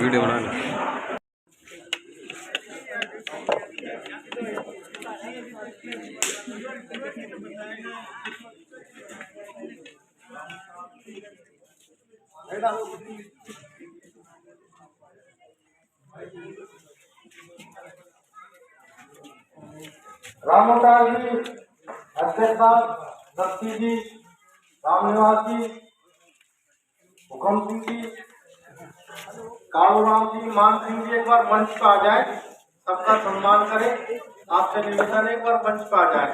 Video बना लो। रामोदास जी, अध्यक्ष साहब, दत्ती जी, रामनिवास जी, हुकम सिंह जी, कालूराम जी, मान सिंह जी, एक बार मंच पर आ जाए, सबका सम्मान करें। आपसे निवेदन एक बार मंच पर आ जाए।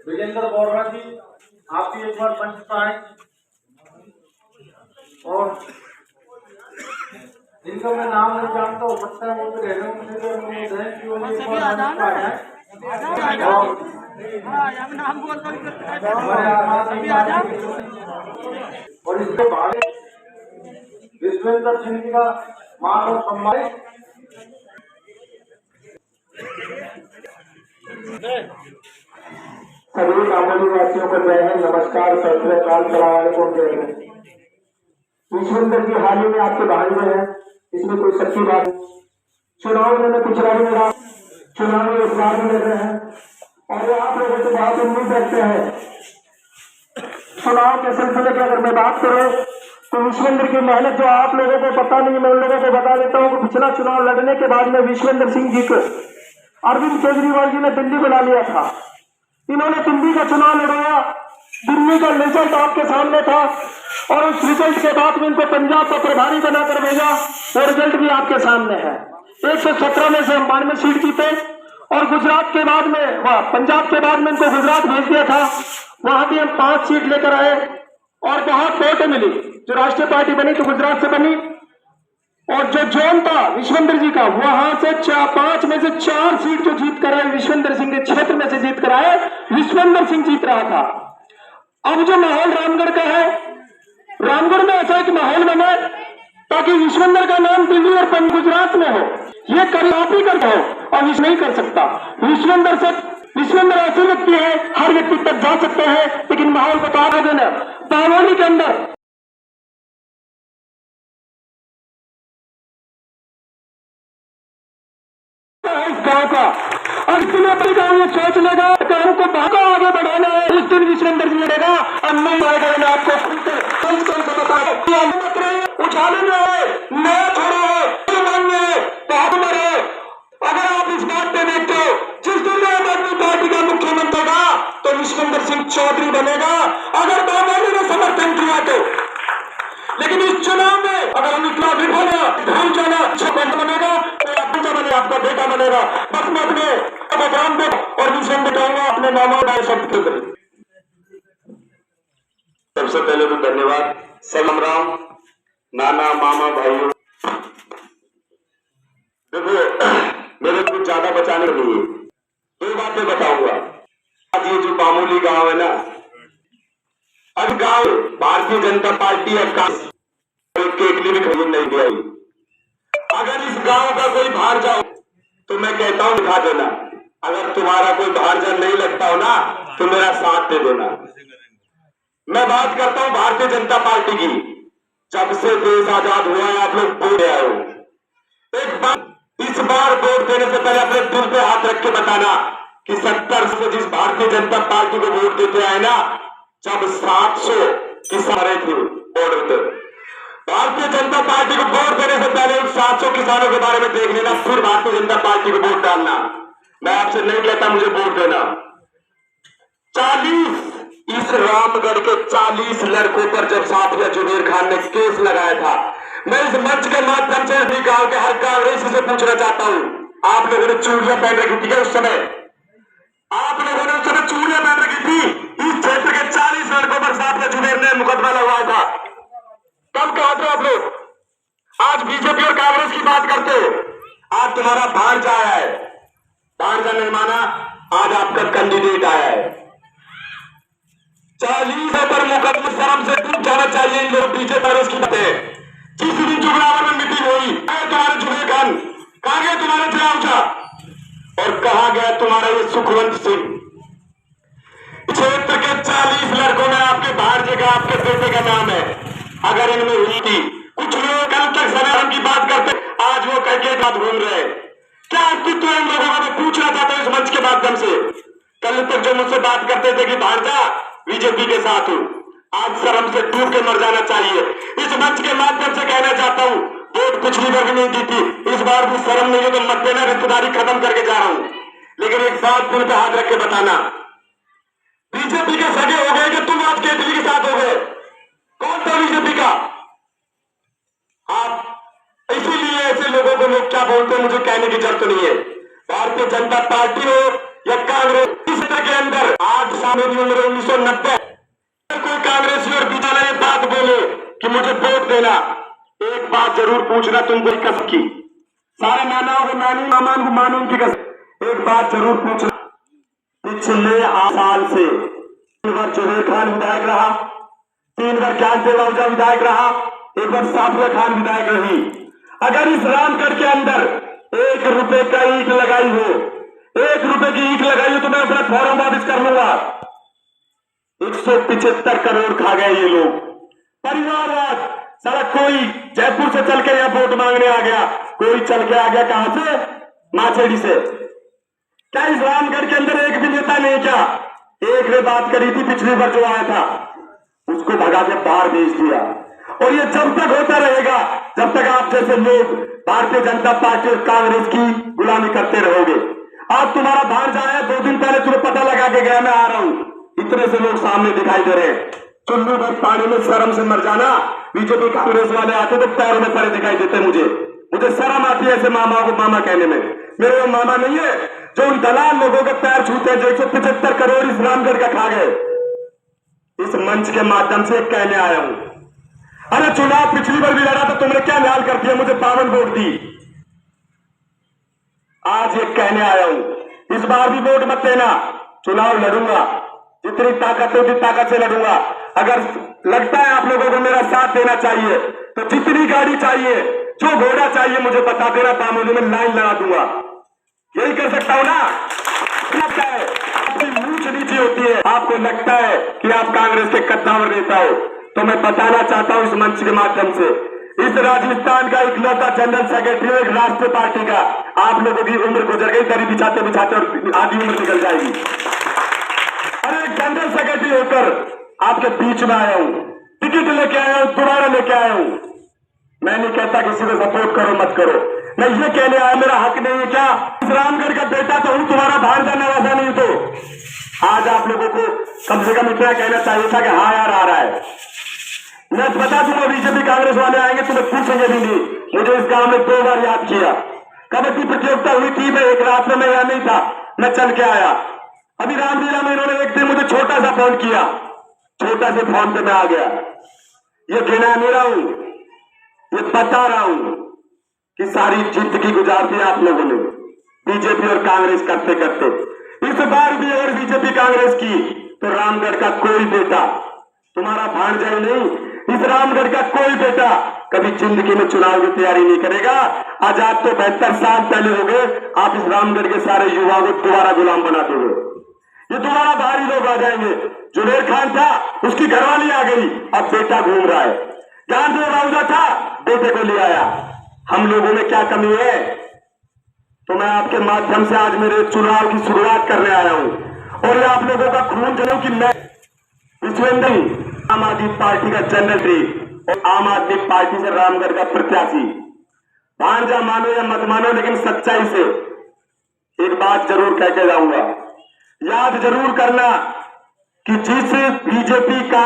विजेंद्र बोरा जी, आप भी एक बार मंच पर आए। और जिनको मैं नाम नहीं जानता हो सकता है वो तो रहने उनसे जो उम्मीद है कि वो एक बार मंच पर आ जाए। और इसके बाद विश्वेंद्र सिंह जी का मान और सम्मान। सभी कामोली वासियों को जय हिंद, नमस्कार, सत श्री अकाल, सलाम अलैकुम, जय हिंद। विश्वेंद्र जी हाल ही में आपके भांजे हैं, इसमें कोई सच्ची बात नहीं। चुनाव में कुछ राय मेरा चुनाव में उपकार ले रहे हैं और आप लोगों से बहुत उम्मीद रखते हैं। चुनाव के सिलसिले की अगर मैं बात करूं तो विश्वेंद्र की मेहनत जो आप लोगों को पता नहीं, मैं उन लोगों को बता देता हूं कि पिछला चुनाव लड़ने के बाद में विश्वेंद्र सिंह जी को अरविंद केजरीवाल जी ने दिल्ली बुला लिया था। इन्होंने दिल्ली का चुनाव लड़ाया, दिल्ली का रिजल्ट आपके सामने था और उस रिजल्ट के बाद में इनको पंजाब का प्रभारी बनाकर भेजा। वो रिजल्ट भी आपके सामने है। 117 में से हम 92 सीट जीते और गुजरात के बाद में पंजाब के बाद में इनको गुजरात भेज दिया था। वहां भी हम 5 सीट लेकर आए और बहुत वोट मिली। जो राष्ट्रीय पार्टी बनी तो गुजरात से बनी और जो जोन था विश्वेंद्र जी का, वहां से 5 में से 4 सीट जो जीत कर आए विश्वेंद्र सिंह के क्षेत्र में से जीत कर आए, विश्वेंद्र सिंह जीत रहा था। अब जो माहौल रामगढ़ का है, रामगढ़ में ऐसा एक माहौल बने ताकि विश्वेंद्र का नाम दिल्ली और गुजरात में हो। ये आप ही करते हो और विश्व नहीं कर सकता। विश्वेंद्र ऐसे व्यक्ति है, हर व्यक्ति तक जा सकते हैं, लेकिन माहौल को तो आप देना। बावली के अंदर इस गांव का और इसलिए गांव ये सोच लेगा गांव को भागा आगे बढ़ाना है, उस दिन विश्वेंद्र जी लेगा और नहीं आएगा। मैं आपको कौन से बता उछाले में है, नया छोड़ा है, बहुत मरे। अगर आप इस बात पे देखते हो, जिस दिन आम आदमी पार्टी का मुख्यमंत्री होगा तो विश्वेंद्र सिंह चौधरी बनेगा, अगर बावली ने समर्थन किया तो। लेकिन इस चुनाव में अगर हम इतना विफल ढूंढ जाना बनेगा तो आपका बेटा बनेगा। बस मैं अपने राम दे और विश्वेंद्र कहूंगा अपने नामों का शब्द करें। सबसे पहले तो धन्यवाद। सलाम राम, नाना, मामा, भाइयों। देखो मेरे कुछ ज्यादा बचाने के लिए 2 बातें बताऊंगा। आज ये जो बामोली गांव है ना, अब गांव भारतीय जनता पार्टी केकली भी खरीद नहीं दिया। अगर इस गांव का कोई बाहर जाओ तो मैं कहता हूं दिखा देना। अगर तुम्हारा कोई बाहर जान नहीं लगता हो ना तो मेरा साथ दे देना। मैं बात करता हूं भारतीय जनता पार्टी की। जब से देश आजाद हुआ है आप लोग बोल रहे हो। एक बार इस बार वोट देने से पहले अपने दिल पे हाथ रख के बताना कि 70 से जिस भारतीय जनता पार्टी को वोट देते आए ना, जब 700 किसान थे बॉर्डर पर, भारतीय जनता पार्टी को वोट देने से पहले उन 700 किसानों के बारे में देख लेना, फिर भारतीय जनता पार्टी को वोट डालना। मैं आपसे नहीं कहता मुझे वोट देना। 40 इस रामगढ़ के 40 लड़कों पर जब साथिया जुबेर खान ने केस लगाया था, मैं इस मंच के माध्यम से भी गांव के हर कांग्रेसी से पूछना चाहता हूं, आप लोगों ने चूड़ियां पहन रखी थी उस समय? आप लोगों ने उस समय चूड़ियां पहन रखी थी? इस क्षेत्र के 40 लड़कों पर साथिया जुबेर ने मुकदमा लगवाया था। कब कहा था आप लोग? आज बीजेपी और कांग्रेस की बात करते हो। आज तुम्हारा भांजा आया है, भांजा नहीं माना, आज आपका कैंडिडेट आया है। 40 पर मुकदमा शर्म से दूर जाना चाहिए इन लोग बीजेपी कांग्रेस की बातें। जिस दिन जुगरावर में मीटिंग हुई, तुम्हारे जुबेर खान कहां गया? तुम्हारे चुनाव और कहां गया तुम्हारा ये सुखवंत सिंह? क्षेत्र के 40 लड़कों में आपके भांजे का, आपके बेटे का नाम है। अगर इनमें हुई थी। कुछ लोग कल तक संविधान की बात करते, आज वो करके बात घूम रहे। क्या अस्तित्व है इन लोगों का? मैं पूछना चाहता हूं इस मंच के माध्यम से। कल तक जो मुझसे बात करते थे कि भांजा बीजेपी के साथ हूं, आज शर्म से डूब के मर जाना चाहिए। इस मंच के माध्यम से कहना चाहता हूं, वोट पिछली बार भी नहीं दी थी, इस बार भी शर्म नहीं है तो मत देना, रिश्तेदारी खत्म करके जा रहा हूं। लेकिन एक बात दिल पे हाथ रख के बताना, बीजेपी के सगे हो गए कि तुम आज केजरी के साथ हो गए? कौन था बीजेपी का? आप इसीलिए ऐसे लोगों को लोग क्या बोलते हैं मुझे कहने की जरूरत नहीं है। भारतीय जनता पार्टी हो या कांग्रेस, इस तरह के अंदर 8 साल मेरी उम्र 1990, कोई कांग्रेसी और बीजेपी ये बात बोले कि मुझे वोट देना, एक बात जरूर पूछना तुमको कसम की, सारे नानाओं को नानी मामान को मानू की कसम, एक बात जरूर पूछना, पिछले 8 साल से 3 बार जुबेर खान विधायक रहा, 3 बार ज्ञान देव आहूजा विधायक रहा, 1 बार साफिया खान विधायक रही। अगर इस रामगढ़ के अंदर 1 रुपए का ईंट लगाई हो, 1 रुपए की ईंट लगाई हो तो मैं अपना फॉर्म वापस कर लूंगा। 175 करोड़ खा गए ये लोग। परिवारवाद, सारा कोई जयपुर से चल के यहाँ वोट मांगने आ गया, कोई चल के आ गया कहां से? माचेड़ी से। क्या इस रामगढ़ के अंदर एक भी नेता नहीं? क्या एक ने बात करी थी पिछली बार जो आया था, उसको भगा के बाहर भेज दिया। और ये जब तक होता रहेगा जब तक आप जैसे लोग भारतीय जनता पार्टी और कांग्रेस की गुलामी करते रहोगे। आज तुम्हारा भांजा आया 2 दिन पहले, तुम्हें पता लगा के गया मैं आ रहा हूं, इतने से लोग सामने दिखाई दे रहे हैं। चुल्लू भर पानी में शर्म से मर जाना। बीजेपी कांग्रेस वाले आते तो पैरों में पड़े दिखाई देते। मुझे शर्म आती है ऐसे मामा को मामा कहने में। मेरे वो मामा नहीं है जो उन दलाल लोगों के पैर छूते हैं जो 175 करोड़ इस रामगढ़ का खा गए। इस मंच के माध्यम से कहने आया हूं, अरे चुनाव पिछली बार भी लड़ा तो तुमने क्या न्याय कर दिया, मुझे 52 वोट दी। आज ये कहने आया हूं, इस बार भी वोट मत देना, चुनाव लड़ूंगा, जितनी ताकत है उतनी ताकत से लड़ूंगा। अगर लगता है आप लोगों को मेरा साथ देना चाहिए तो जितनी गाड़ी चाहिए, जो घोड़ा चाहिए मुझे बता देना, बामोली में लाइन लगा दूंगा। यही कर सकता हूं ना? लगता है अपनी मूंछ नीचे होती है, आपको लगता है कि आप कांग्रेस के कद्दावर नेता हो, तो मैं बताना चाहता हूं इस मंच के माध्यम से, इस राजस्थान का इकलौता जनरल सेक्रेटरी एक राष्ट्रीय पार्टी का, आप लोगों की उम्र गुजर गई दरी बिछाते बिछाते और आधी उम्र निकल जाएगी। अरे एक जनरल सेक्रेटरी होकर आपके बीच में आया हूं, टिकट लेके आया हूं, दोबारा लेके आया हूं। मैं नहीं कहता किसी को सपोर्ट करो मत करो, मैं ये कहने आया मेरा हक नहीं है क्या? इस रामगढ़ का बेटा तो हूं, तुम्हारा भांजा नवाजा नहीं तो आज आप लोगों को कम से कम इतना कहना चाहिए था कि हाँ यार आ रहा है। मैं बता दूंगा बीजेपी कांग्रेस वाले आएंगे तुम्हें पूछेंगे भी नहीं। मुझे इस गांव में 2 बार याद किया, कबड्डी प्रतियोगिता हुई थी, मैं एक रात में मैं यहाँ नहीं था, मैं चल के आया। अभी रामलीला में इन्होंने एक दिन मुझे छोटा सा फोन किया, छोटा से फोन पे मैं आ गया। ये गिना नहीं रहा हूं, ये बता रहा हूं कि सारी जिंदगी गुजार दी आप लोगों ने बीजेपी और कांग्रेस करते करते। इस बार भी अगर बीजेपी कांग्रेस की तो रामगढ़ का कोई बेटा, तुम्हारा भांजा ही नहीं, इस रामगढ़ का कोई बेटा कभी जिंदगी में चुनाव की तैयारी नहीं करेगा। आजाद तो 72 साल पहले हो गए, आप इस रामगढ़ के सारे युवाओं को दोबारा गुलाम बना दोगे। ये दोबारा बाहरी लोग आ जाएंगे। जुबेर खान था, उसकी घरवाली आ गई, अब बेटा घूम रहा है। ज्ञान देव आहूजा था, बेटे को ले आया। हम लोगों में क्या कमी है? तो मैं आपके माध्यम से आज मेरे चुनाव की शुरुआत करने आया हूं और ये आप लोगों का खून चलो कि मैं विश्वेंद्र आम आदमी पार्टी का जनरल थी और आम आदमी पार्टी से रामगढ़ का प्रत्याशी। भांजा मानो या मत मानो, लेकिन सच्चाई से एक बात जरूर कह के जाऊंगा, याद जरूर करना कि जिस बीजेपी का,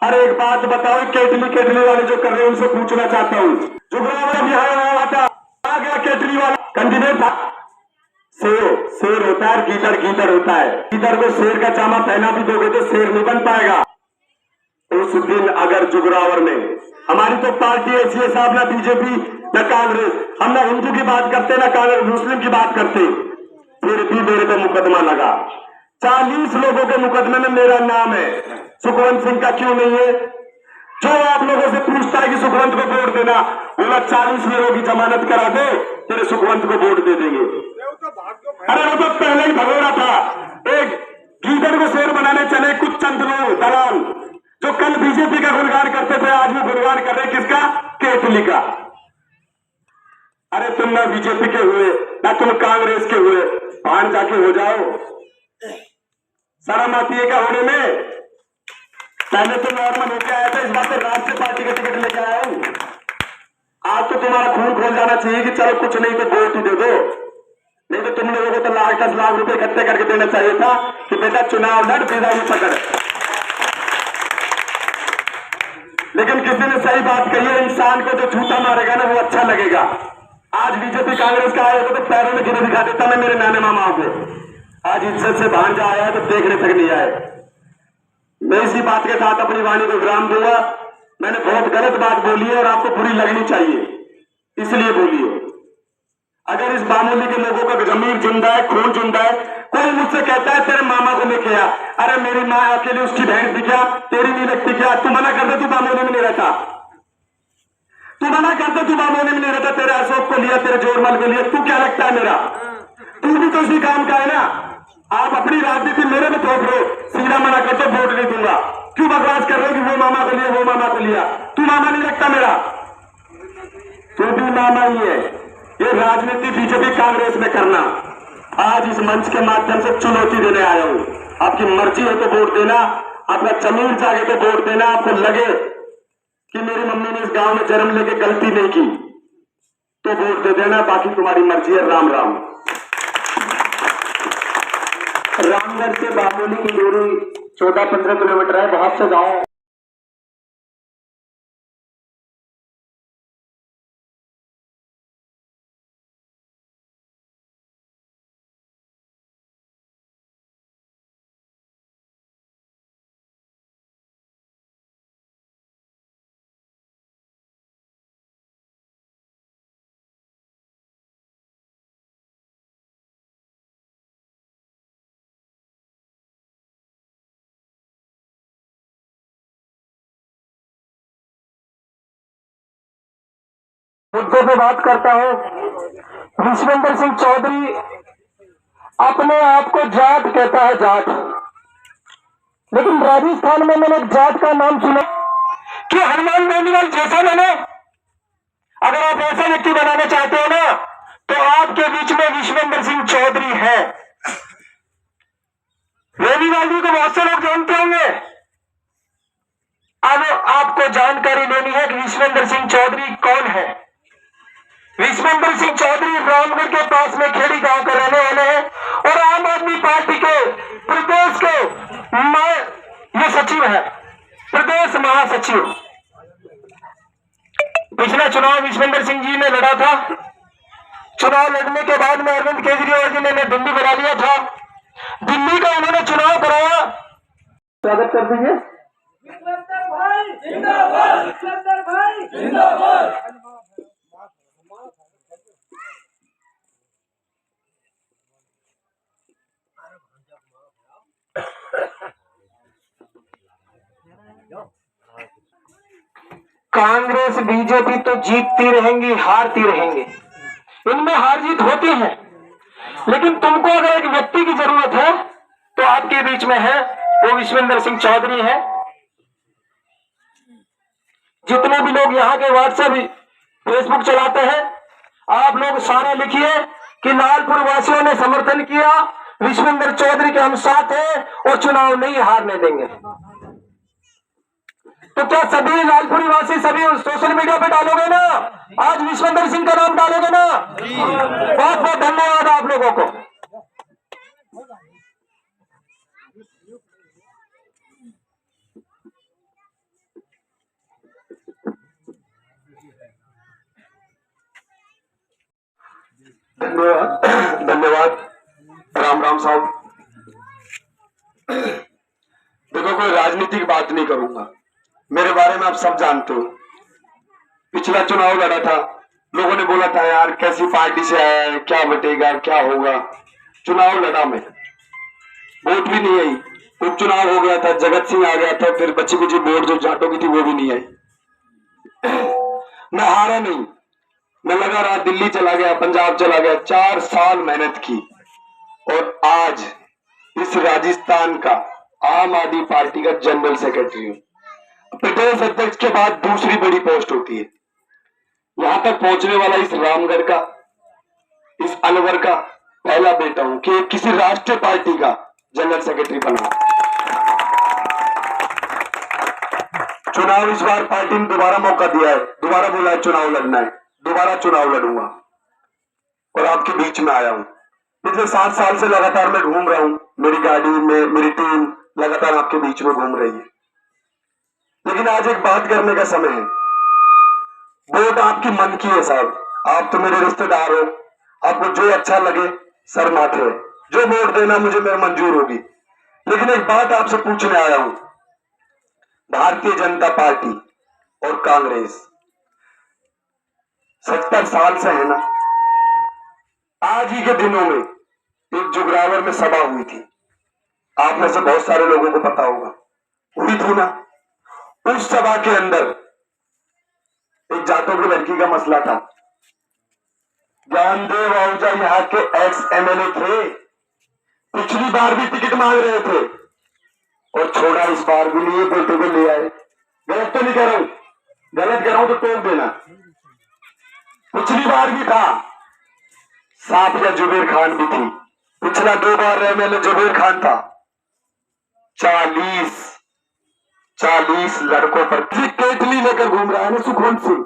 अरे एक बात बताओ, केटली वाले जो कर रहे हैं उनसे पूछना चाहता हूं, जुगरावर यहाँ था, आ गया केटली वाला कैंडिडेट था। शेर होता है, गीदड़ होता है। गीदड़ को शेर का जामा पहना भी दोगे तो शेर नहीं बन पाएगा। उस दिन अगर जुगरावर में, हमारी तो पार्टी ऐसी है साहब, ना बीजेपी ना कांग्रेस, हम ना हिंदू की बात करते ना कांग्रेस मुस्लिम की बात करते, फिर भी मेरे पे मुकदमा लगा। 40 लोगों के मुकदमे में मेरा नाम है, सुखवंत सिंह का क्यों नहीं है? जो आप लोगों से पूछता है कि सुखवंत को वोट देना, बोला 40 लोगों की जमानत करा दे, तेरे सुखवंत को वोट दे देंगे। अरे वो तो पहले ही भगोड़ा था। एक गीदड़ को शेर बनाने चले कुछ चंद लोग दलाल जो कल बीजेपी का गुणगान करते थे, आज भी गुणगान कर रहे किसका? केतली का। अरे तुम ना बीजेपी के हुए ना तुम कांग्रेस के हुए, भान जाके हो जाओ। शर्म आती है क्या होने में? पहले तो नॉर्मल होके आया था, इस बार तो राष्ट्रीय पार्टी का टिकट लेके आया हूं। आज तो तुम्हारा खून खोल जाना चाहिए कि चलो कुछ नहीं तो वोट ही दे दो। नहीं तो तुम लोगों को तो 10 लाख रुपए इकट्ठे करके देना चाहिए था कि बेटा चुनाव लड़, बेदाई पकड़। लेकिन किसी ने सही बात कही है, इंसान को जो झूठा मारेगा ना वो अच्छा लगेगा। आज बीजेपी कांग्रेस का आया तो पैरों में गिरे दिखा देता मैं मेरे नाने मामाओं को। आज इज्जत से भांजा आया तो देखने तक नहीं आए। मैं इसी बात के साथ अपनी वाणी को विराम दूंगा। मैंने बहुत गलत बात बोली है और आपको बुरी लगनी चाहिए, इसलिए बोली है। अगर इस बामोली के लोगों का जमीर जिंदा है, खून जिंदा है, कोई मुझसे कहता है तेरे मामा को मैं किया, अरे मेरी माँ अकेले उसकी भैंस भी क्या, तेरी नहीं लगती क्या? तू मना कर दे, तू बामोली में नहीं रहता। तू मना कर दे, तू बामोली में नहीं रहता। तेरे अशोक को लिया, तेरे जोरमल को लिया, तू क्या लगता है मेरा? तू भी तो इसी काम का है ना। आप अपनी राजनीति मेरे में थोप रहे हो, सीधा मना कर दो, वोट नहीं दूंगा। क्यों बकवास कर रहे हो कि वो मामा को लिया, वो मामा को लिया? तू मामा नहीं लगता मेरा, तू भी मामा ही है। ये राजनीति बीजेपी कांग्रेस में करना आज इस मंच के माध्यम से चुनौती देने आया हूं। आपकी मर्जी है तो वोट देना, आपका जमीन जागे तो वोट देना। आपको लगे कि मेरी मम्मी ने इस गांव में जन्म लेके गलती नहीं की तो वोट दे देना, बाकी तुम्हारी मर्जी है। राम राम। रामगढ़ से बामोली की दूरी 14-15 किलोमीटर है। बहुत से गाँव मुद्दे पे बात करता हूँ। विश्वेंद्र सिंह चौधरी अपने आप को जाट कहता है, जाट। लेकिन राजस्थान में मैंने जाट का नाम सुना कि हनुमान बेनीवाल जैसा मैंने, अगर आप ऐसा व्यक्ति बनाना चाहते हो ना तो आपके बीच में विश्वेंद्र सिंह चौधरी है। बेनीवाल जी को बहुत से लोग जानते होंगे। अब आपको जानकारी लेनी है कि विश्वेंद्र सिंह चौधरी कौन है। विश्वेंद्र सिंह चौधरी रामगढ़ के पास में खेड़ी गांव के रहने वाले हैं और आम आदमी पार्टी के प्रदेश के ये सचिव है, प्रदेश महासचिव। पिछला चुनाव विश्वेंद्र सिंह जी ने लड़ा था। चुनाव लड़ने के बाद में अरविंद केजरीवाल जी ने दिल्ली बना लिया था। दिल्ली का उन्होंने चुनाव कराया। स्वागत कर दीजिए। कांग्रेस बीजेपी तो जीतती रहेंगी, हारती रहेंगी, इनमें हार जीत होती है। लेकिन तुमको अगर एक व्यक्ति की जरूरत है तो आपके बीच में है, वो विश्वेंद्र सिंह चौधरी है। जितने भी लोग यहाँ के व्हाट्सएप फेसबुक चलाते हैं, आप लोग सारा लिखिए कि लालपुर वासियों ने समर्थन किया, विश्वेंद्र चौधरी के हम साथ हैं और चुनाव नहीं हारने देंगे। तो क्या सभी लालपुरी वासी सभी सोशल मीडिया पे डालोगे ना? आज विश्वेंद्र सिंह का नाम डालोगे ना? बहुत बहुत धन्यवाद आप लोगों को। धन्यवाद। राम राम साहब। देखो, कोई राजनीतिक बात नहीं करूंगा। मेरे बारे में आप सब जानते हो। पिछला चुनाव लड़ा था, लोगों ने बोला था यार कैसी पार्टी से आया है, क्या बटेगा, क्या होगा। चुनाव लड़ा मैं, वोट भी नहीं आई। उपचुनाव हो गया था, जगत सिंह आ गया था, फिर बची कुची वोट जो जाटों की थी वो भी नहीं आई। मैं हारा नहीं, मैं लगा रहा, दिल्ली चला गया, पंजाब चला गया, 4 साल मेहनत की और आज इस राजस्थान का आम आदमी पार्टी का जनरल सेक्रेटरी हूं। प्रदेश अध्यक्ष के बाद दूसरी बड़ी पोस्ट होती है। यहां तक पहुंचने वाला इस रामगढ़ का, इस अलवर का पहला बेटा हूं कि किसी राष्ट्रीय पार्टी का जनरल सेक्रेटरी बना। चुनाव इस बार पार्टी ने दोबारा मौका दिया है, दोबारा बोला है चुनाव लड़ना है, दोबारा चुनाव लड़ूंगा और आपके बीच में आया हूं। पिछले 7 साल से लगातार मैं घूम रहा हूं, मेरी गाड़ी में मेरी टीम लगातार आपके बीच में घूम रही है। लेकिन आज एक बात करने का समय है। वोट आपकी मन की है साहब, आप तो मेरे रिश्तेदार हो, आपको जो अच्छा लगे सर माथे है, जो वोट देना मुझे मेरे मंजूर होगी। लेकिन एक बात आपसे पूछने आया हूं, भारतीय जनता पार्टी और कांग्रेस 70 साल से है ना, आज ही के दिनों में एक जुगरावर में सभा हुई थी, आप में से बहुत सारे लोगों को पता होगा, हुई थी ना। उस सभा के अंदर एक जाटों की लड़की का मसला था। ज्ञानदेव आहूजा यहाँ के एक्स एमएलए थे, पिछली बार भी टिकट मांग रहे थे और छोड़ा इस बार भी लिए, बेटे को ले आए। गलत तो नहीं कह रहा हूं, गलत कह रहा हूं तो टोक देना। पिछली बार भी था, साफिया जुबेर खान भी थी, पिछला 2 बार एमएलए जुबेर खान था। 40 लड़कों पर केतली लेकर घूम रहा है ना सुखवंत सिंह,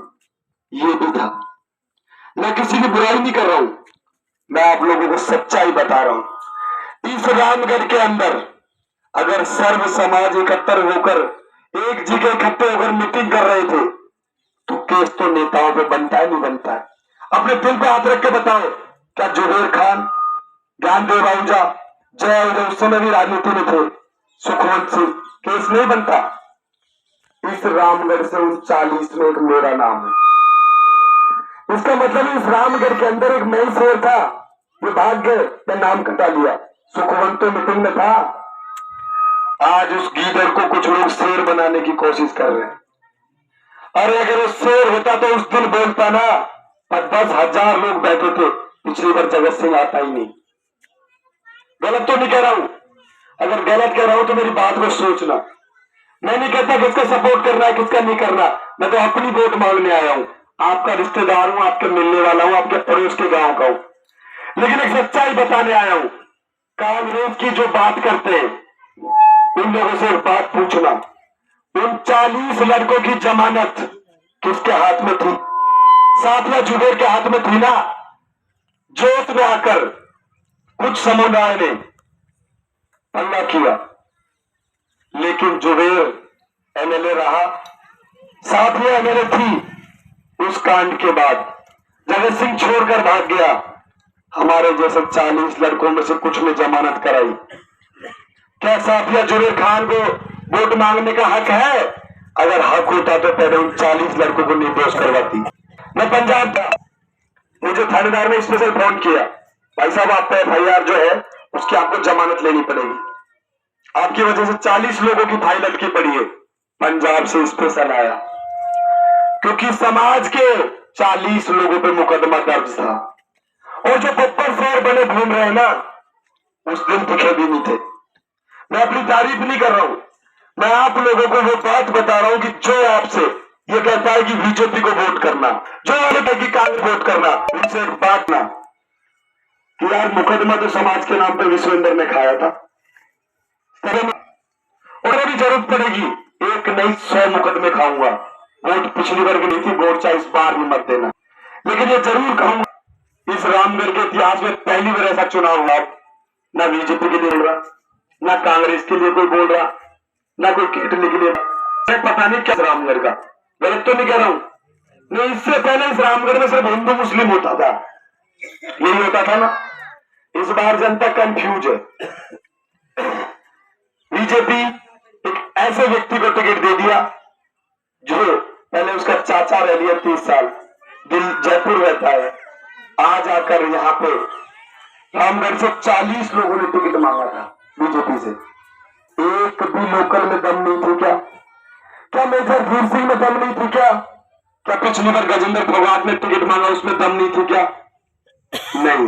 ये भी था। मैं किसी की बुराई नहीं कर रहा हूं, मैं आप लोगों को सच्चाई बता रहा हूं। इस रामगढ़ के अंदर अगर सर्व समाज एकत्र होकर एक जगह इकट्ठे होकर मीटिंग कर रहे थे तो केस तो नेताओं पे बनता है, नहीं बनता है? अपने दिल पे हाथ रख के बताओ, क्या जुबेर खान, ज्ञानदेव आहूजा, जय आहूजा उस समय भी राजनीति में थे, सुखवंत सिंह, केस नहीं बनता? इस रामगढ़ से उन 40 में एक मेरा नाम है। इसका मतलब इस रामगढ़ के अंदर एक नई शेर था, ये भाग गए, मैं नाम कटा लिया। सुखवंत तो मीटिंग में था, आज उस गीदड़ को कुछ लोग शेर बनाने की कोशिश कर रहे हैं। अरे अगर वो शेर होता तो उस दिन बोलता ना, पर 10,000 लोग बैठे थे, पिछली बार जगत सिंह आता ही नहीं। गलत तो नहीं कह रहा हूं, अगर गलत कह रहा हूं तो मेरी बात को सोचना। मैं नहीं कहता किसका सपोर्ट करना है किसका नहीं करना, मैं तो अपनी वोट मांगने आया हूं, आपका रिश्तेदार हूं, आपके मिलने वाला हूं, आपके पड़ोस के गांव का हूं। लेकिन एक सच्चाई बताने आया हूं। कांग्रेस की जो बात करते हैं उन लोगों से एक बात पूछना, उन 40 लड़कों की जमानत किसके हाथ में थी? साफिया जुबेर के हाथ में थी ना। जोत में आकर कुछ समुदाय ने हल्ला किया, लेकिन जुबेर एमएलए रहा, साफिया एमएलए थी। उस कांड के बाद जगत सिंह छोड़कर भाग गया, हमारे जैसे 40 लड़कों में से कुछ ने जमानत कराई। क्या साफिया जुबेर खान को वोट मांगने का हक है? अगर हक होता तो पहले उन 40 लड़कों को निर्दोष करवाती। मैं पंजाब था, मुझे थानेदार ने स्पेशल फोन किया, भाई साहब आप पे FIR जो है उसकी आपको जमानत लेनी पड़ेगी, आपकी वजह से 40 लोगों की फाइल अटकी पड़ी है। पंजाब से स्पेशल आया क्योंकि समाज के 40 लोगों पे मुकदमा दर्ज था और जो बब्बर शहर बने घूम रहे हैं ना, उस दिन दिखे भी नहीं थे। मैं अपनी तारीफ नहीं कर रहा हूं, मैं आप लोगों को वो बात बता रहा हूं कि जो आपसे ये कहता है कि बीजेपी को वोट करना, जो कहता है कि कांग्रेस वोट करना, उनसे एक बात ना कि यार मुकदमा तो समाज के नाम पर विश्वेंद्र ने खाया था, और अभी जरूरत पड़ेगी एक नहीं 100 मुकदमे खाऊंगा। वोट पिछली बार की नहीं थी, वोट चाहे इस बार भी मत देना, लेकिन ये जरूर कहूंगा इस रामगढ़ के इतिहास में पहली बार ऐसा चुनाव हुआ, ना बीजेपी के लिए बोल रहा, ना कांग्रेस के लिए कोई बोल रहा, ना कोई केटली के लिए। पता नहीं क्या रामगढ़ का, गलत तो नहीं कह रहा हूं, नहीं इससे पहले इस रामगढ़ में सिर्फ हिंदू मुस्लिम होता था, यही होता था ना। इस बार जनता कंफ्यूज है। बीजेपी एक ऐसे व्यक्ति को टिकट दे दिया जो पहले उसका चाचा रह लिया 30 साल, दिल जयपुर रहता है, आज आकर यहाँ पे रामगढ़ से 40 लोगों ने टिकट मांगा था बीजेपी से, एक भी लोकल में दम नहीं थी क्या? क्या मेजर वीर सिंह में दम नहीं थी क्या? क्या पिछली बार गजेंद्र फोगाट ने टिकट मांगा उसमें दम नहीं थी क्या? नहीं,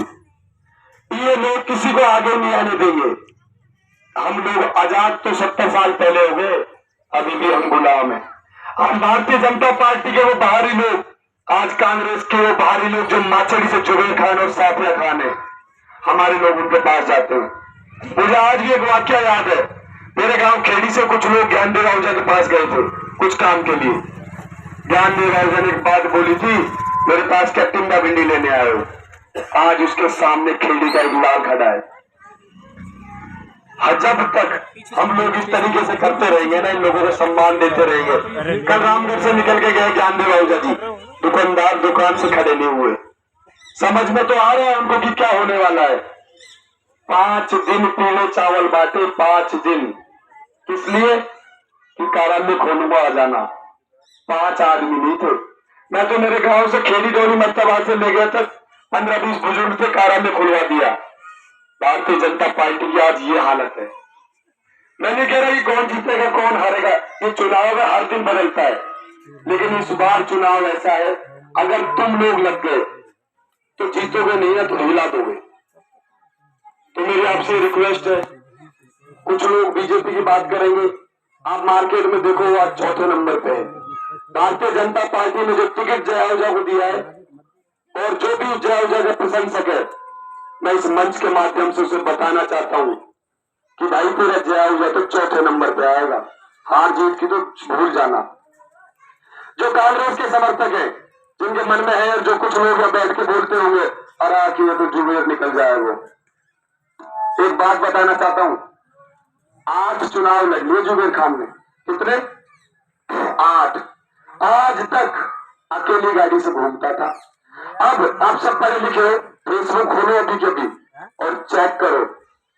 ये लोग किसी को आगे नहीं आने देंगे। हम लोग आजाद तो 70 साल पहले हो गए, अभी भी हम गुलाम हैं। हम भारतीय जनता पार्टी के वो बाहरी लोग, आज कांग्रेस के वो बाहरी लोग जो माचड़ी से जुबेर खान और साफिया खान है, हमारे लोग उनके पास जाते हैं। मुझे आज भी एक वाक्य याद है। मेरे गांव खेड़ी से कुछ लोग ज्ञानदेव आहूजा के पास गए थे कुछ काम के लिए। ज्ञानदेव आहूजा ने एक बात बोली थी, मेरे पास क्या टिंडा भिंडी लेने आए हो। आज उसके सामने खेड़ी का एक लाल खड़ा है। जब तक हम लोग इस तरीके से करते रहेंगे ना, इन लोगों को सम्मान देते रहेंगे। कल रामगढ़ से निकल के गए ज्ञानदेव आहूजा जी, दुकानदार दुकान से खड़े नहीं हुए। समझ में तो आ रहा है उनको कि क्या होने वाला है। 5 दिन पीले चावल बांटे, 5 दिन। किस लिए? कि काराम्य खोलूंगा आ जाना। 5 आदमी नहीं थे। मैं तो मेरे गांव से खेड़ी डोली मर्तबाद से ले गया था, 15-20 बुजुर्ग थे, काराम्य खुलवा दिया। भारतीय जनता पार्टी की आज ये हालत है। मैं नहीं कह रहा कि कौन जीतेगा कौन हारेगा, ये चुनाव में हर दिन बदलता है। लेकिन इस बार चुनाव ऐसा है, अगर तुम लोग लग गए तो जीतोगे, नहीं है तो हिला दोगे। तो मेरी आपसे रिक्वेस्ट है, कुछ लोग बीजेपी की बात करेंगे, आप मार्केट में देखो वो आज 4थे नंबर पे है। भारतीय जनता पार्टी ने जो टिकट जया आहूजा को दिया है, और जो भी जया आहूजा का प्रशंसक है, मैं इस मंच के माध्यम से उसे बताना चाहता हूं कि भाई तेरा जया आहूजा तो 4थे नंबर पे आएगा, हार जीत की तो भूल जाना। जो कांग्रेस के समर्थक हैं, जिनके मन में है, जो कुछ लोग यहाँ बैठ के बोलते होंगे अरे कि ये तो जुबेर निकल जाएगा, एक बात बताना चाहता हूं, 8 चुनाव लड़ लिए जुबेर खान ने। कितने? 8। आज तक अकेली गाड़ी से घूमता था। अब आप सब पढ़े लिखे, फेसबुक खोलो अभी के भी और चेक करो,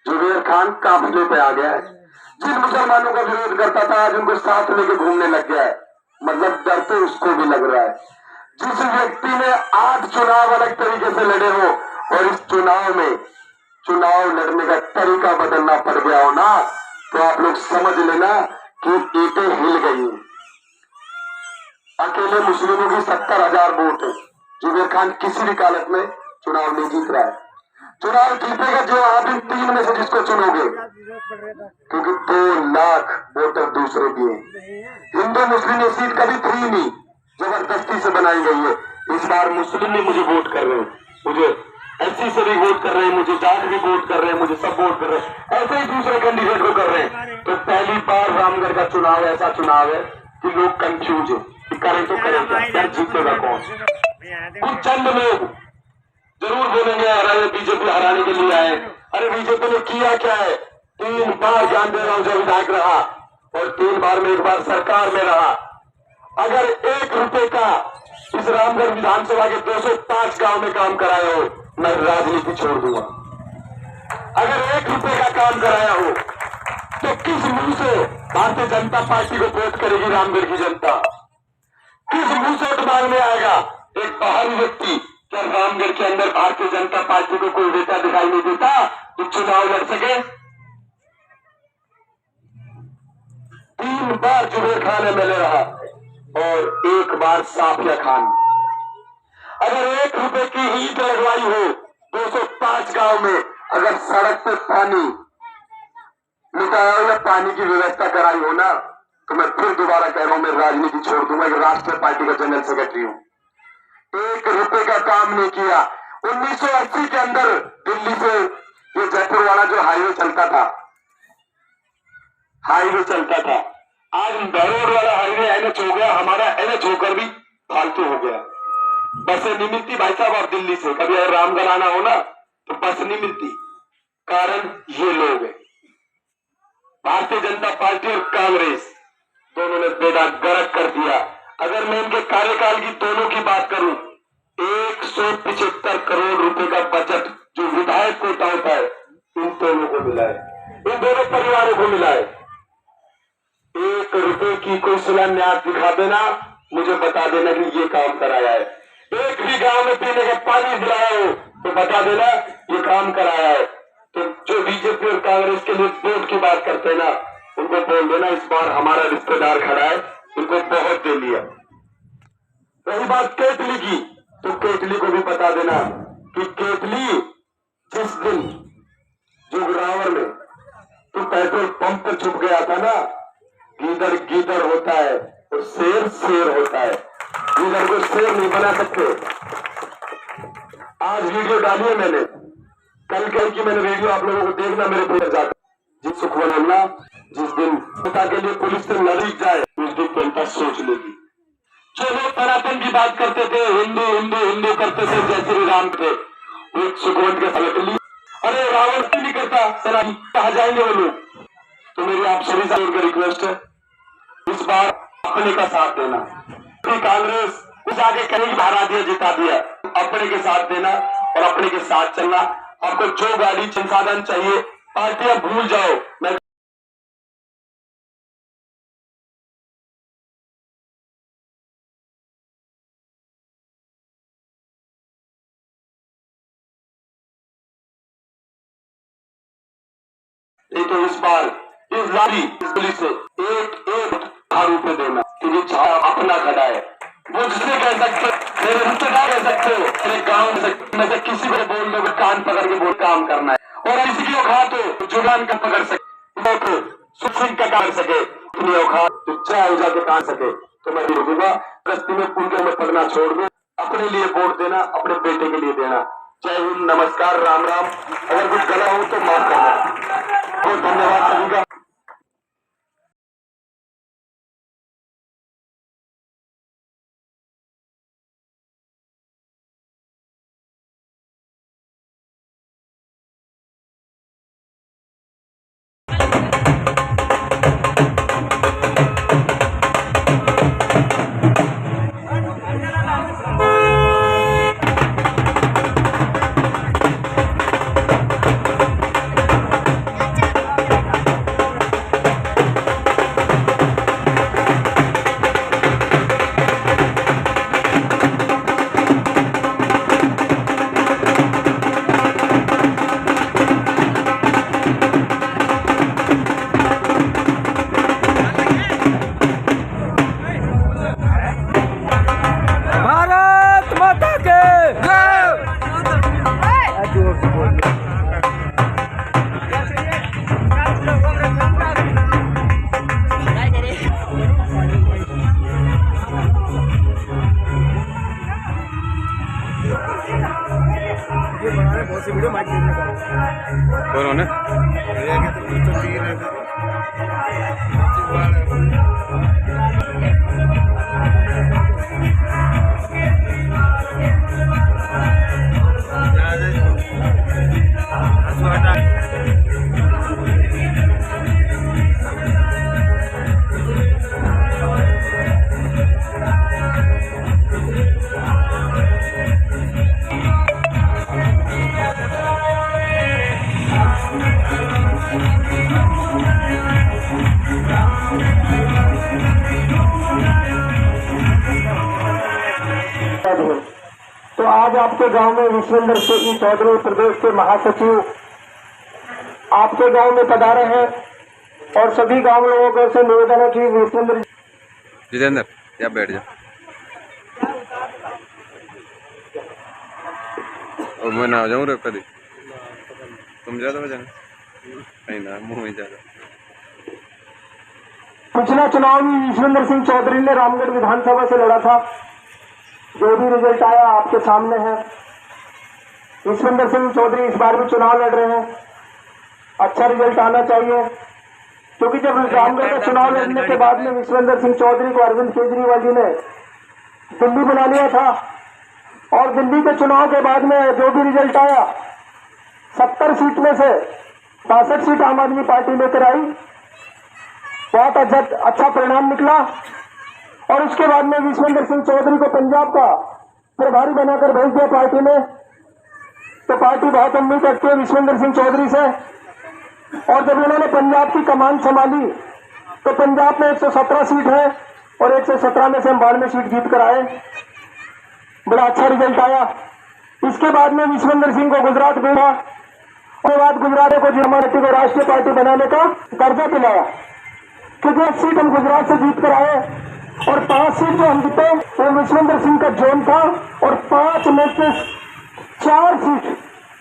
जुबेर खान काफिले पे आ गया है। जिन मुसलमानों का विरोध करता था आज उनको साथ लेके घूमने लग गया है। मतलब डर तो उसको भी लग रहा है। जिस व्यक्ति ने 8 चुनाव अलग तरीके से लड़े हो और इस चुनाव में चुनाव लड़ने का तरीका बदलना पड़ गया हो ना, तो आप लोग समझ लेना कि ईंटें हिल गई। अकेले मुस्लिमों की 70,000 वोट है। जुबेर खान किसी भी हालत में चुनाव नहीं जीत रहा है। चुनाव जीतेगा जो आप इन 3 में से जिसको चुनोगे, क्योंकि 2 लाख वोटर दूसरे भी हैं। हिंदू मुस्लिम ये सीट कभी थी नहीं, जबरदस्ती से बनाई गई है। इस बार मुस्लिम भी मुझे वोट कर रहे हैं, मुझे एससी से भी वोट कर रहे हैं, मुझे जाट भी वोट कर रहे हैं, मुझे सब वोट कर रहे हैं, ऐसे ही दूसरे कैंडिडेट को कर रहे हैं। तो पहली बार रामगढ़ का चुनाव ऐसा चुनाव है कि लोग कंफ्यूज है कि करें तो करें क्या, जीतेगा कौन। कुछ चंद लोग जरूर बोलेंगे अरे बीजेपी हराने के लिए आए। अरे बीजेपी ने किया क्या है? 3 बार ज्ञानदेव आहूजा विधायक रहा और 3 बार में 1 बार सरकार में रहा। अगर 1 रुपए का इस रामगढ़ विधानसभा के 205 गांव में काम कराया हो, मैं राजनीति छोड़ दूंगा। अगर 1 रुपए का काम कराया हो तो किस मुंह से भारतीय जनता पार्टी को वोट करेगी रामगढ़ की जनता? किस मुंह से वोट मांगने आएगा एक बाहरी व्यक्ति? क्या रामगढ़ के अंदर भारतीय जनता पार्टी को कोई नेता दिखाई नहीं देता जो चुनाव लड़ सके? 3 बार जुबेर खान एमएलए रहा और 1 बार साफिया खान। अगर 1 रुपए की ईंट लगवाई हो 205 गांव में, अगर सड़क पे पानी मिटाया हो या पानी की व्यवस्था कराई हो ना, तो मैं फिर दोबारा कह रहा हूं, मैं राजनीति छोड़ दूंगा। एक राष्ट्रीय पार्टी का जनरल सेक्रेटरी हूं। 1 रुपए का काम नहीं किया। 1980 के अंदर दिल्ली से ये जयपुर वाला जो हाईवे चलता था, आज बहरोड वाला हाईवे एनएच हो गया, हमारा एनएच होकर भी फालतू हो गया। बसें नहीं मिलती भाई साहब। और दिल्ली से कभी अगर रामगढ़ आना हो ना तो बस नहीं मिलती। कारण ये लोग हैं, भारतीय जनता पार्टी और कांग्रेस दोनों ने बेड़ा गर्क कर दिया। अगर मैं इनके कार्यकाल की दोनों की बात करूं, 175 करोड़ रुपए का बजट जो विधायक कोटा होता है इन दोनों को मिला है, इन दोनों परिवारों को मिला है। 1 रुपए की कोई शिलान्यास दिखा देना, मुझे बता देना कि ये काम कराया है। 1 भी गांव में पीने का पानी दिलाया हो तो बता देना ये काम कराया है। तो जो बीजेपी और कांग्रेस के लिए वोट की बात करते हैं ना, उनको बोल देना इस बार हमारा रिश्तेदार खड़ा है, उनको बहुत दे लिया। रही बात केतली की, तो केतली को भी बता देना कि केतली जिस दिन जुगरावर में तो पेट्रोल पंप पर छुप गया था ना, गीदड़ गीदड़ होता है और शेर शेर होता है। गीदड़ को शेर नहीं बना सकते। आज वीडियो डाली है मैंने, कल कल की मैंने वीडियो आप लोगों को देखना मेरे पेज जाकर। जिस सुखमन हमला जिस दिन पिता के लिए पुलिस से लड़ी जाए उस दिन जनता सोच लेगी। जो लोग सनातन की बात करते थे, हिंदू हिंदू हिंदू करते थे, जय श्री राम थे, वो सुखमन के फलक ली। अरे रावण क्यों नहीं करता सनातन, कहा जाएंगे वो लोग। तो मेरी आप सभी से रिक्वेस्ट है, इस बार अपने का साथ देना। कांग्रेस उस आगे कहीं हरा दिया जिता दिया, अपने के साथ देना और अपने के साथ चलना। आपको जो गाड़ी संसाधन चाहिए पार्टियां भूल जाओ। मैं तो इस बार इस लारी इस पुलिस से एक रूप में देना, क्योंकि अपना खड़ा है। वो जिसने कह सकते, मेरे रिश्तेदार कह सकते हो, मेरे गांव में से किसी को बोल दो कान पकड़ के बोल काम करना है। और किसी की औकात हो जुबान का पकड़ सके, सुख का काट सके, इतनी औकात तो चाहे हो जाके काट सके, तो मैं भी रुकूंगा। रस्ते में पुण्य में पड़ना छोड़ दो, अपने लिए वोट देना, अपने बेटे के लिए देना। जय हिंद, नमस्कार, राम राम। अगर कुछ गला हो तो माफ करना। बहुत धन्यवाद सभी का। बहुत सी वीडियो माइक उन्होंने तो आज आपके गांव में विश्वेंद्र सिंह चौधरी प्रदेश के महासचिव आपके गांव में पधारे हैं और सभी गांव लोगों को से निवेदन है कि विश्वेंद्र जितेंद्र या बैठ जा और मैं ना जाऊँ रे कभी तुम ज्यादा बजा नहीं ना मुंह में ज्यादा। पिछला चुनाव में विश्वेंद्र सिंह चौधरी ने रामगढ़ विधानसभा से लड़ा था, जो भी रिजल्ट आया आपके सामने है। विश्वेंद्र सिंह चौधरी इस बार भी चुनाव लड़ रहे हैं, अच्छा रिजल्ट आना चाहिए, क्योंकि जब रामगढ़ का चुनाव लड़ने के बाद में विश्वेंद्र सिंह चौधरी को अरविंद केजरीवाल जी ने दिल्ली बना लिया था और दिल्ली के चुनाव के बाद में जो भी रिजल्ट आया 70 सीट में से 65 सीट आम आदमी पार्टी लेकर आई, बहुत अच्छा परिणाम निकला। और उसके बाद में विश्वेंद्र सिंह चौधरी को पंजाब का प्रभारी बनाकर भेज दिया पार्टी ने। तो पार्टी बहुत उम्मीद रखती है विश्वेंद्र सिंह चौधरी से, और जब उन्होंने पंजाब की कमान संभाली तो पंजाब में 117 सीट है और 117 में से हम 92 सीट जीत कर आए, बड़ा अच्छा रिजल्ट आया। इसके बाद में विश्वेंद्र सिंह को गुजरात भेजा, उसके बाद गुजरात को पार्टी को राष्ट्रीय पार्टी बनाने का दर्जा दिलाया, क्योंकि 1 सीट हम गुजरात से जीत कर आए और 5 सीट जो हम जीते वो विश्वेंद्र सिंह का जोन था और 5 में से 4 सीट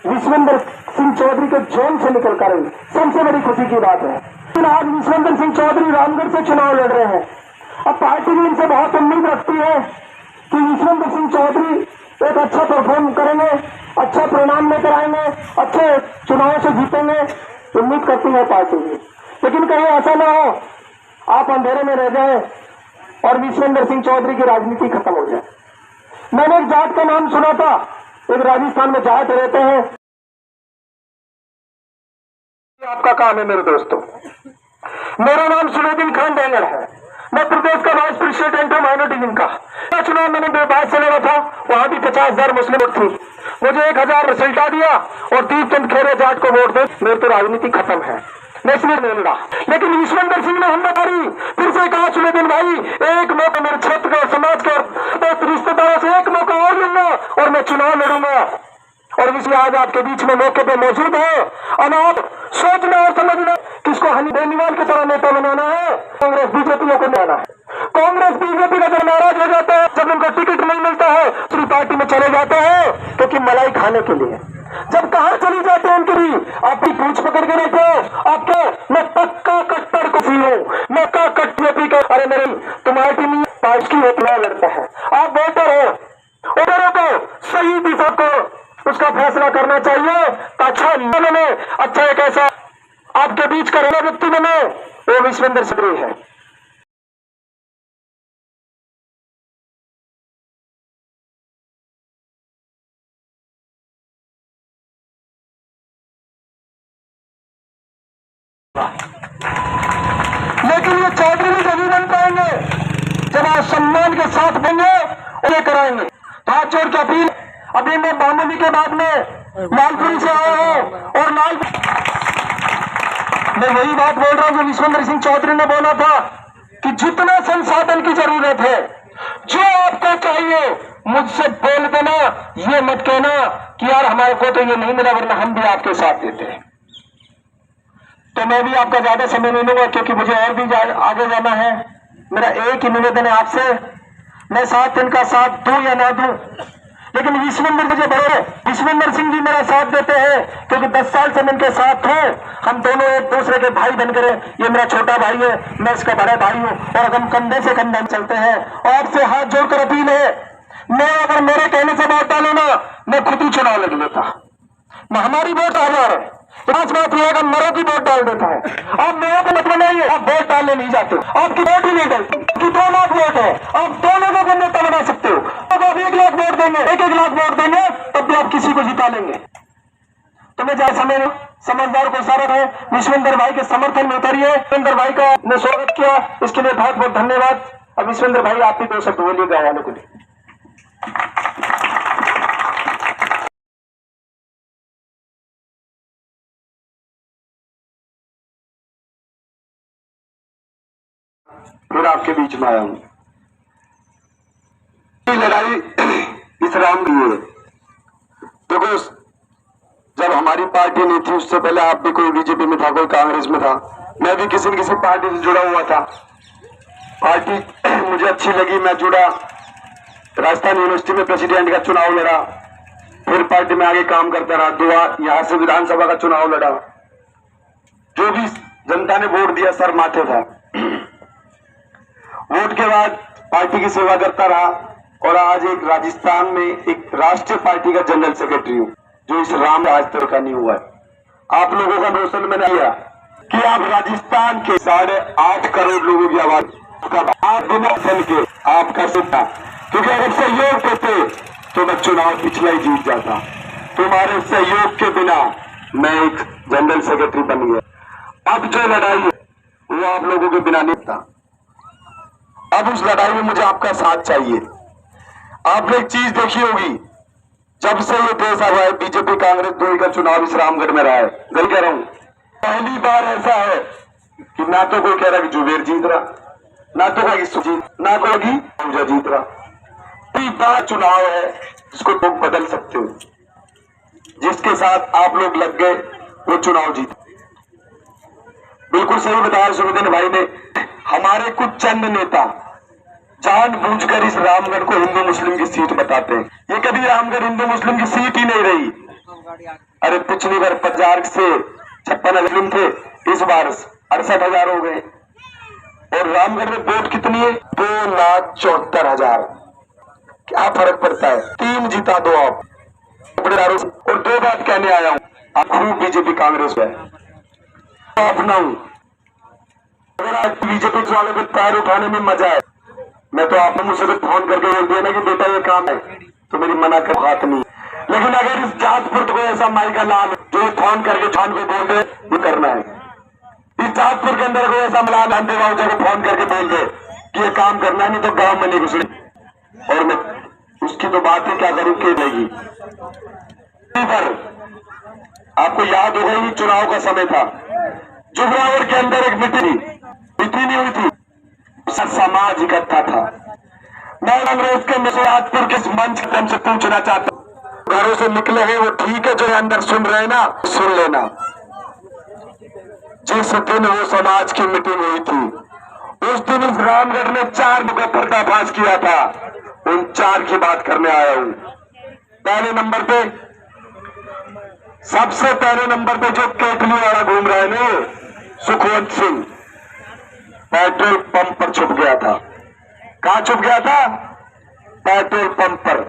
विश्वेंद्र सिंह चौधरी के जोन से निकल कर आई। सबसे बड़ी खुशी की बात है। आज विश्वेंद्र सिंह चौधरी रामगढ़ से चुनाव लड़ रहे हैं। अब पार्टी भी इनसे बहुत उम्मीद रखती है कि विश्वेंद्र सिंह चौधरी एक अच्छा परफॉर्म करेंगे, अच्छा परिणाम लेकर आएंगे, अच्छे चुनाव से जीतेंगे, उम्मीद करती है पार्टी भी। लेकिन कहीं ऐसा ना हो आप अंधेरे में रह जाए और विश्वेंद्र सिंह चौधरी की राजनीति खत्म हो जाए। मैंने एक जाट का नाम सुना था, एक राजस्थान में जाट रहते हैं। आपका काम है मेरे दोस्तों। मेरा नाम सुलेदीन खान डेंगर है। मैं प्रदेश का वाइस प्रेसिडेंट हूँ माइनॉरिटी विंग का। चुनाव मैंने बेबाद से लड़ा था, वहां भी 50,000 मुस्लिम वोट थी। मुझे 1,000 रिजल्टा दिया और 30 चंद खेरे जाट को वोट दे। मेरी तो राजनीति खत्म है, मैं इसलिए नहीं लड़ा। लेकिन विश्वेंद्र सिंह ने हिम्मत हारी, फिर से कहा सुलेदीन भाई एक मौका मेरे क्षेत्र का और समाज के और रिश्तेदारों से एक मौका और लूंगा और मैं चुनाव लड़ूंगा। और इसलिए आज आपके बीच में मौके पे मौजूद है। अब आप सोचना और समझना किसको हनी बेनीवाल की तरह नेता बनाना है, कांग्रेस बीजेपी को बनाना है। कांग्रेस बीजेपी का जब नाराज हो जाता है, जब उनको टिकट नहीं मिलता है, दूसरी पार्टी में चले जाते हैं क्योंकि मलाई खाने के लिए। जब कहां चली जाते हैं उनकी भी आपकी पूछ पकड़ के रखो। आपके मैं पक्का कट्टर को सी हूँ, मैं का कट्टी का। अरे मेरी तुम्हारी टीम पार्टी की होती लड़ता है। आप वोटर हो, वोटरों को सही दिशा को उसका फैसला करना चाहिए। अच्छा बने, अच्छा एक ऐसा आपके बीच का रहना व्यक्ति बने, वो विश्वेंद्र सिंह है। लेकिन ये चौधरी भी जरूर बन पाएंगे जब आप सम्मान के साथ बने उन्हें कराएंगे। तो हाथ जोड़ के अपील, अभी मैं बामोली के बाद में लालपुरी से आया हूं और मैं वही बात बोल रहा हूं जो विश्वेंद्र सिंह चौधरी ने बोला था कि जितना संसाधन की जरूरत है, जो आपको चाहिए मुझसे बोल देना। ये मत कहना कि यार हमारे को तो ये नहीं मिला वरना हम भी आपके साथ देते हैं। तो मैं भी आपका ज्यादा समय नहीं लूंगा क्योंकि मुझे और भी आगे जाना है। मेरा एक ही निवेदन है आपसे, मैं 7 दिन का साथ दूं या ना दूं, लेकिन विश्वेंद्र मुझे बड़े विश्वेंद्र सिंह जी मेरा साथ देते हैं क्योंकि 10 साल से मैं इनके साथ हूँ। हम दोनों एक दूसरे के भाई बनकर, ये मेरा छोटा भाई है, मैं इसका बड़ा भाई हूँ और हम कंधे से कंधा चलते हैं। और आपसे हाथ जोड़कर अपील है, मैं अगर मेरे कहने से वोट डालो ना, मैं खुद ही चुनाव लड़ लेता। हमारी वोट 1000 है, पांच बात यह है मरो की वोट डाल देता है। आप मेरे को मत बनाइए, आप वोट डालने नहीं जाते, आपकी वोट ही नहीं डलती। 2 लाख वोट है, आप 2 लोगों को नेता बना सकते हो। अब आप 1 लाख वोट देंगे, 1-1 लाख वोट देंगे, तब भी आप किसी को जिता लेंगे। तो मैं जहाँ समय समझदार को सारा है, विश्वेंद्र भाई के समर्थन में उतरिए। विश्वेंद्र भाई का मैं स्वागत किया, इसके लिए बहुत बहुत धन्यवाद। अब विश्वेंद्र भाई आप भी 2 शब्द बोलिए गाँव वालों को लिए। फिर आपके बीच में आया हूं। लड़ाई इस राम की है। देखो, जब हमारी पार्टी नहीं थी उससे पहले आप भी कोई बीजेपी में था, कोई कांग्रेस में था, मैं भी किसी न किसी पार्टी से जुड़ा हुआ था। पार्टी मुझे अच्छी लगी, मैं जुड़ा, राजस्थान यूनिवर्सिटी में प्रेसिडेंट का चुनाव लड़ा, फिर पार्टी में आगे काम करता रहा, 2 यहां से विधानसभा का चुनाव लड़ा। जो भी जनता ने वोट दिया सर माथे था। वोट के बाद पार्टी की सेवा करता रहा और आज एक राजस्थान में एक राष्ट्रीय पार्टी का जनरल सेक्रेटरी हूं, जो इस राम आज तक का नहीं हुआ है। आप लोगों का रोशन मैंने किया कि आप राजस्थान के 8.5 करोड़ लोगों की आवाज का बिना के आपका सुनता, क्योंकि अगर सहयोग देते तो मैं चुनाव पिछला ही जीत जाता। तुम्हारे सहयोग के बिना मैं एक जनरल सेक्रेटरी बन गया। अब जो लड़ाई है वो आप लोगों के बिना नहीं था। अब उस लड़ाई में मुझे आपका साथ चाहिए। आपने एक चीज देखी होगी, जब से ये देश आया है बीजेपी कांग्रेस दोनों का चुनाव इस रामगढ़ में रहा है। गल कह रहा हूं, पहली बार ऐसा है कि ना तो कोई कह रहा कि जुबेर जीत रहा, ना तो कोई सुजीत, ना कोई मुझे जीत रहा। पहली बार चुनाव है जिसको लोग बदल सकते हो। जिसके साथ आप लोग लग गए वो चुनाव जीत। बिल्कुल सही बताया सुबेदन भाई ने। हमारे कुछ चंद नेता जानबूझकर इस रामगढ़ को हिंदू मुस्लिम की सीट बताते हैं। ये कभी रामगढ़ हिंदू मुस्लिम की सीट ही नहीं रही। अरे पिछली बार 50 से 56 मुस्लिम थे, इस बार 68,000 हो गए। और रामगढ़ में वोट कितनी है? 2,74,000। क्या फर्क पड़ता है? 3 जीता दो आप। और 2 बात कहने आया हूं, आप खूब बीजेपी कांग्रेस में अपना हूं। अगर आज बीजेपी वाले को पैर उठाने में मजा है, मैं तो आपने मुझसे तो फोन करके बोल दिया ना कि बेटा ये काम है, तो मेरी मना कर बात नहीं। लेकिन अगर इस जातपुर को ऐसा माई का लाल जो फोन करके जान को बोल दे, ये करना है। इस जातपुर के अंदर कोई ऐसा मलाल अंधे बाबू को फोन करके बोल दे कि ये काम करना है, नहीं तो गांव में नहीं घुसने। और मैं उसकी तो बात ही क्या करूं के देगी। पर आपको याद होगा ये चुनाव का समय था, जुबरावर के अंदर एक मीटिंग हुई थी, समाज इकट्ठा था। मैं कांग्रेस के मिसराजपुर के मंच से पूछना चाहता हूं, घरों से निकले हैं वो ठीक है, जो अंदर सुन रहे ना सुन लेना। जिस दिन वो समाज की मीटिंग हुई थी, उस दिन इस रामगढ़ ने 4 का पर्दाफाश किया था। उन 4 की बात करने आया हूं। पहले नंबर पे, सबसे पहले नंबर पे जो केटली वाला घूम रहा है ना, सुखवंत सिंह, पेट्रोल पंप पर छुप गया था। कहां छुप गया था? पेट्रोल पंप पर।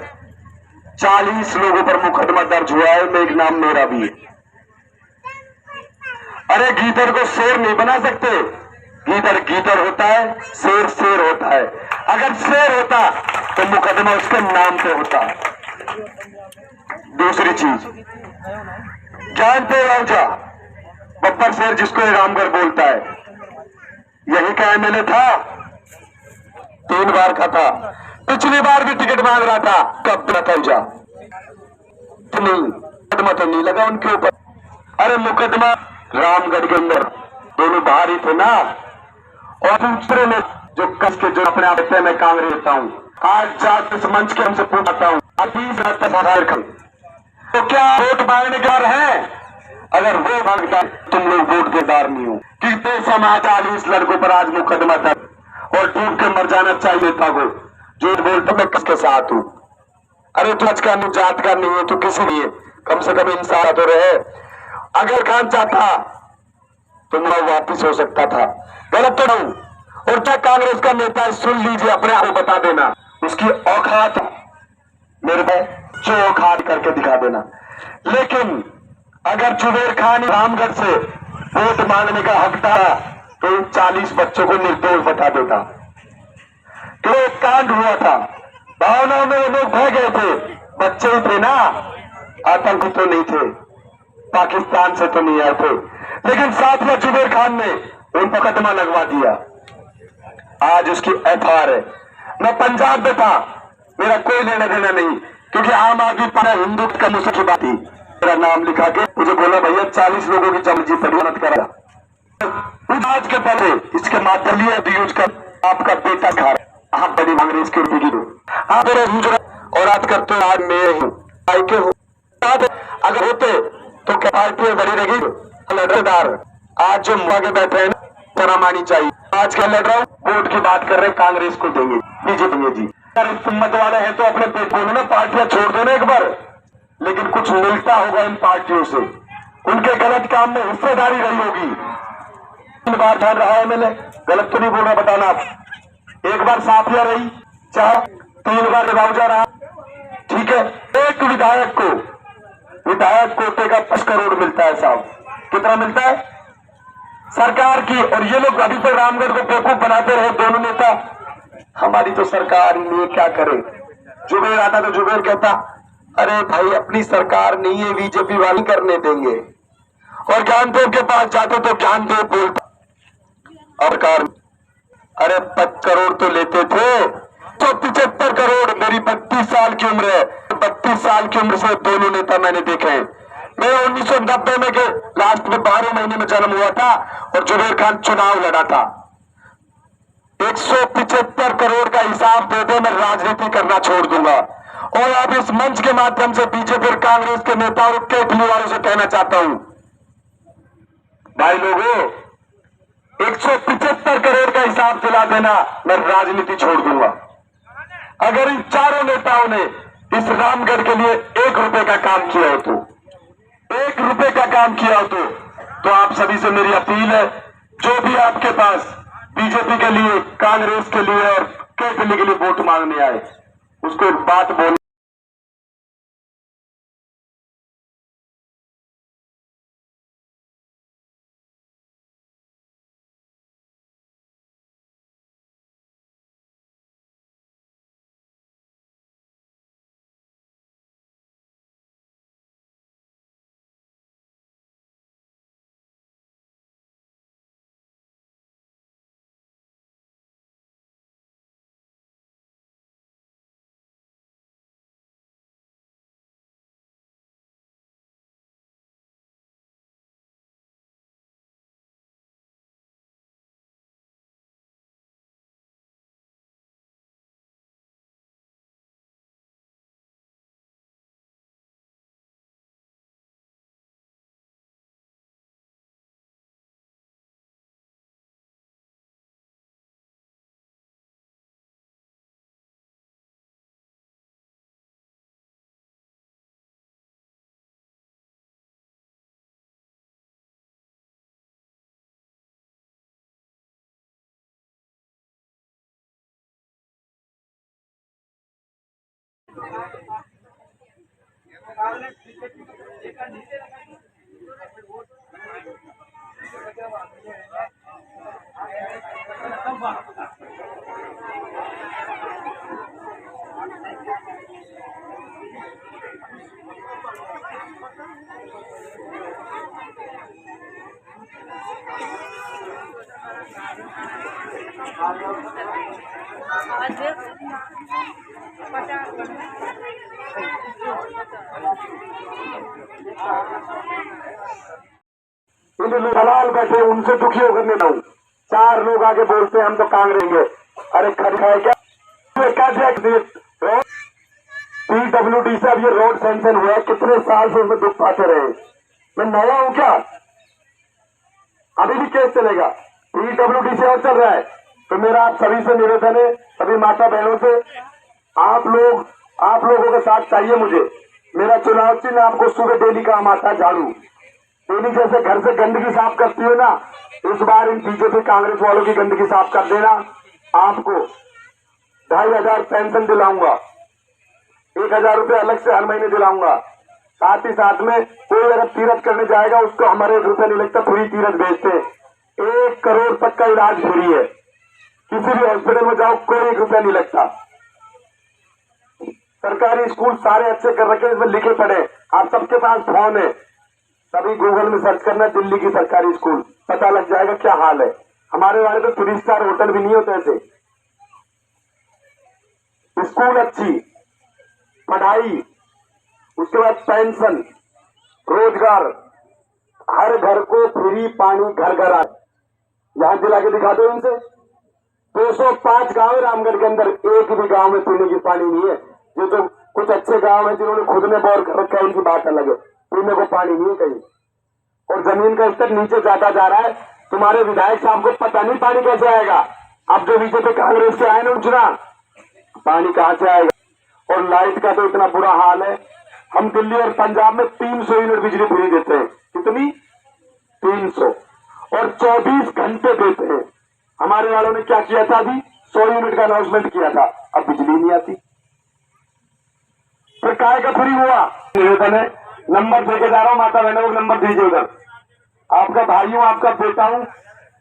40 लोगों पर मुकदमा दर्ज हुआ है, में एक नाम मेरा भी है। अरे गीदड़ को शेर नहीं बना सकते, गीदड़ गीदड़ होता है, शेर शेर होता है। अगर शेर होता तो मुकदमा उसके नाम पे होता। दूसरी चीज, जानते राजा बब्बर शेर जिसको रामगढ़ बोलता है, यही का एमएलए था, 3 बार का था। पिछली बार भी टिकट मांग रहा था, कब नतीजा नहीं, मुकदमा तो नहीं लगा उनके ऊपर। अरे मुकदमा रामगढ़ के अंदर दोनों बाहर ही थे ना। और दूसरे ने जो कस के जो अपने आप कहते हैं मैं कांग्रेस होता हूं, आज जात इस मंच के हमसे पूछता हूं, तो क्या वोट मांगने के बार है? अगर वो मांगता तुम लोग वोट देदार नहीं हो कि 2 समाज 40 लड़कों पर आज मुकदमा दर्ज और डूब के मर जाना चाहिए था। वो झूठ बोलते मैं किसके साथ हूं? अरे तू आज का नहीं, जात का नहीं है, तू किसी लिए कम से कम इंसान तो रहे। अगर खान चाहता तो मैं वापिस हो सकता था, गलत तो नहीं। और क्या कांग्रेस का नेता, सुन लीजिए, अपने आप को बता देना उसकी औकात मेरे पे, जो औकात करके दिखा देना। लेकिन अगर जुबेर खान रामगढ़ से वोट मांगने का हक था तो इन 40 बच्चों को निर्दोष बता देता। तो एक कांड हुआ था, भावनाओं में वो लोग बह गए थे, बच्चे ही थे ना, आतंकी तो नहीं थे, पाकिस्तान से तो नहीं आए थे। लेकिन साथ में जुबेर खान ने उन मुकदमा लगवा दिया। आज उसकी एफआईआर है। मैं पंजाब में था, मेरा कोई लेना देना नहीं, क्योंकि आम आदमी पार्टी हिंदू का मुझसे की बात थी। मेरा नाम लिखा के मुझे बोला भैया 40 लोगों की जमजी पर मत करा। आज के पहले इसके माध्यम यूज कर आपका बेटा घर आप बड़ी कांग्रेस की उर्मी आप और आज करते हो। आज मैं हूँ के हो, अगर होते तो क्या पार्टी में बड़ी रहेगी लड़ेदार। आज जो आगे बैठे हैं शर्म आनी चाहिए। आज क्या लड़ रहा हूँ, वोट की बात कर रहे हैं, कांग्रेस को देंगे, बीजेपी जी। अगर हिम्मत वाले हैं तो अपने पेटों में पार्टियां छोड़ देना एक बार, लेकिन कुछ मिलता होगा इन पार्टियों से, उनके गलत काम में हिस्सेदारी रही होगी। 3 बार ध्यान रहा है मैंने, गलत तो नहीं बोल रहा, बताना आप। 1 बार साफिया रही, चाहे 3 बार मुआवजा रहा, ठीक है। एक विधायक कोटे का 5 करोड़ मिलता है साहब, कितना मिलता है सरकार की। और ये लोग अभी तक रामगढ़ को बेवकूफ बनाते रहे दोनों नेता। हमारी तो सरकार ही नहीं, क्या करे। जुबेर आता तो जुबेर कहता अरे भाई अपनी सरकार नहीं है, बीजेपी वाली करने देंगे। और ज्ञानदेव के पास जाते तो ज्ञानदेव बोलता और अरे 5 करोड़ तो लेते थे, तो 75 करोड़। मेरी 32 साल की उम्र है, 32 साल की उम्र से दोनों नेता मैंने देखे हैं। मेरा 1990 में के लास्ट में 12 महीने में जन्म हुआ था और जुबेर खान चुनाव लड़ा था। 175 करोड़ का हिसाब दे दे, मैं राजनीति करना छोड़ दूंगा। और अब इस मंच के माध्यम से बीजेपी और कांग्रेस के नेता और केटली वालों से कहना चाहता हूं, भाई लोगों 175 करोड़ का हिसाब दिला देना, मैं राजनीति छोड़ दूंगा। अगर इन चारों नेताओं ने इस रामगढ़ के लिए 1 रुपए का काम किया हो तो 1 रुपए का काम किया हो तो आप सभी से मेरी अपील है जो भी आपके पास बीजेपी के लिए, कांग्रेस के लिए और केजरीवाल के लिए वोट मांगने आए, उसको एक बात बोल। इन लोग दलाल बैठे, उनसे दुखी होकर नहीं हूं। 4 लोग आगे बोलते हैं हम तो कांग्रेस हैं। अरे खड़खाए क्या पीडब्ल्यूडी से अब ये रोड सैंक्शन हुआ है, कितने साल से उसमें दुख पाते रहे। मैं नया हूं क्या? अभी भी केस चलेगा, पीडब्ल्यूडी से और चल रहा है। तो मेरा आप सभी से निवेदन है, सभी माता बहनों से, आप लोगों का साथ चाहिए मुझे। मेरा चुनाव चिन्ह आपको सुबह डेली काम आता है, झाड़ू। डेली जैसे घर से गंदगी साफ करती हो ना, इस बार इन बीजेपी कांग्रेस वालों की गंदगी साफ कर देना। आपको 2500 पेंशन दिलाऊंगा, 1000 रुपये अलग से हर महीने दिलाऊंगा। साथ ही साथ में कोई अगर तीरथ करने जाएगा उसको हमारे 1 रुपया नहीं लगता, फ्री तीरथ भेजते हैं। 1 करोड़ तक का इलाज फ्री है, किसी भी हॉस्पिटल में जाओ कोई 1 रुपया नहीं लगता। सरकारी स्कूल सारे अच्छे कर रखे, इसमें लिखे पड़े। आप सबके पास फोन है, सभी गूगल में सर्च करना दिल्ली की सरकारी स्कूल, पता लग जाएगा क्या हाल है। हमारे वाले तो 3 स्टार होटल भी नहीं होते ऐसे। स्कूल अच्छी, पढ़ाई, उसके बाद पेंशन, रोजगार, हर घर को फ्री पानी घर घर आए। यहां दिला के दिखा दो इनसे। 205 गांव है रामगढ़ के अंदर, एक भी गांव में पीने की पानी नहीं है। ये तो कुछ अच्छे गांव है जिन्होंने खुद में बोर कर रखा है, उनकी बात अलग है, पीने को पानी नहीं है कहीं। और जमीन का स्तर नीचे जाता जा रहा है। तुम्हारे विधायक साहब को पता नहीं पानी कैसे आएगा। अब जो बीजेपी कांग्रेस के आए ना चुना, पानी कहां से आएगा। और लाइट का तो इतना बुरा हाल है, हम दिल्ली और पंजाब में 300 यूनिट बिजली फ्री देते हैं। कितनी? 300, और 24 घंटे देते हैं। हमारे वालों ने क्या किया था, अभी 100 यूनिट का अनाउंसमेंट किया था, अब बिजली नहीं आती। फिर काय का फ्री हुआ? निवेदन है, नंबर देके जा रहा हूं, माता बहनों को नंबर दीजिए उधर। आपका भाई हूं, आपका बेटा हूं,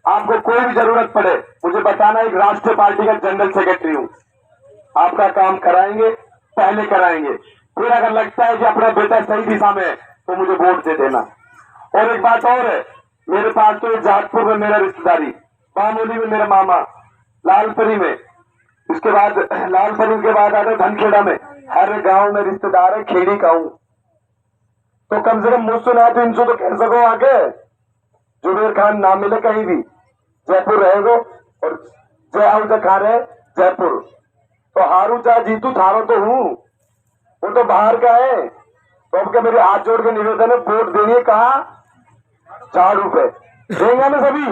आपको कोई भी जरूरत पड़े मुझे बताना। एक राष्ट्रीय पार्टी का जनरल सेक्रेटरी हूं, आपका काम कराएंगे, पहले कराएंगे। फिर अगर लगता है कि अपना बेटा सही दिशा में है तो मुझे वोट दे देना। और एक बात और है, मेरे पास तो जाटपुर में मेरा रिश्तेदारी, बामोली में मेरा मामा, लालपरी में, उसके बाद लालपरी के बाद आता धनखेड़ा में। हर गांव में रिश्तेदार है, खेड़ी का हूं। तो कम से कम मुझसे ना तो इनसे तो कह सको आके जुबेर खान ना मिले कहीं भी, जयपुर रहेगो। और जय आहूजा खा रहे जयपुर, तो हारू चाहे जीतू थारो तो हूं, वो तो बाहर का है। तो अब क्या मेरे हाथ जोड़ के निवेदन है, वोट देंगे कहा? झाड़ू पे देंगे ना सभी।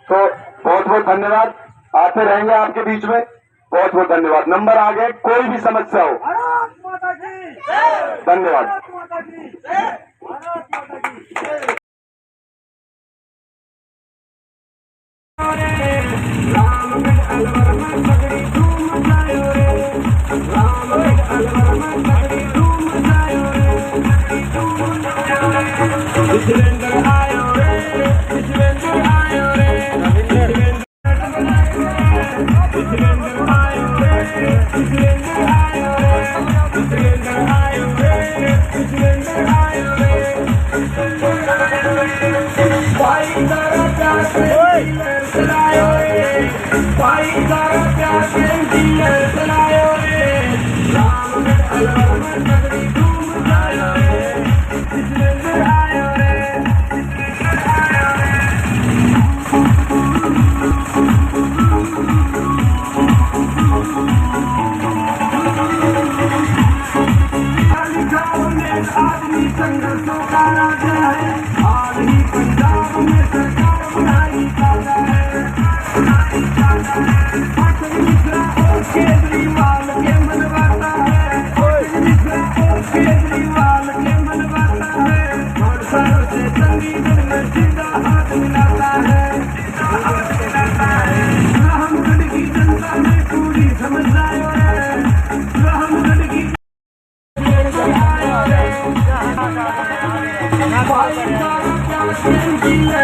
तो बहुत बहुत धन्यवाद, आते रहेंगे आपके बीच में। बहुत बहुत धन्यवाद। नंबर आ गए, कोई भी समस्या हो। धन्यवाद। रामगढ़ अलवर में पगड़ी धूम मचायो रे, रामगढ़ अलवर में पगड़ी धूम मचायो रे, विश्वेंद्र आयो रे, विश्वेंद्र आयो रे, विश्वेंद्र आयो रे, विश्वेंद्र आयो रे, विश्वेंद्र आयो रे, विश्वेंद्र आयो रे, भाई तारा प्यार से डीलर चलायो रे, भाई तारा प्यार से डीलर चलायो रे, रामगढ़ अलवर में पगड़ी धूम मचायो रे, विश्वेंद्र आयो रे, विश्वेंद्र आयो रे। आदमी संघर्षों का राजा है, आज ही पंजाब में सरकार बनाई जाता है, अटल मिश्रा और केजरीवाल के मनवाता है, अटल मिश्रा और केजरीवाल के मनवाता है, और सर से चंडीगढ़ में सीधा हाथ मिलाता है, रामगढ़ की जनता ने पूरी समझ आयो है, रामगढ़ की भाई तारा प्यार से डीलर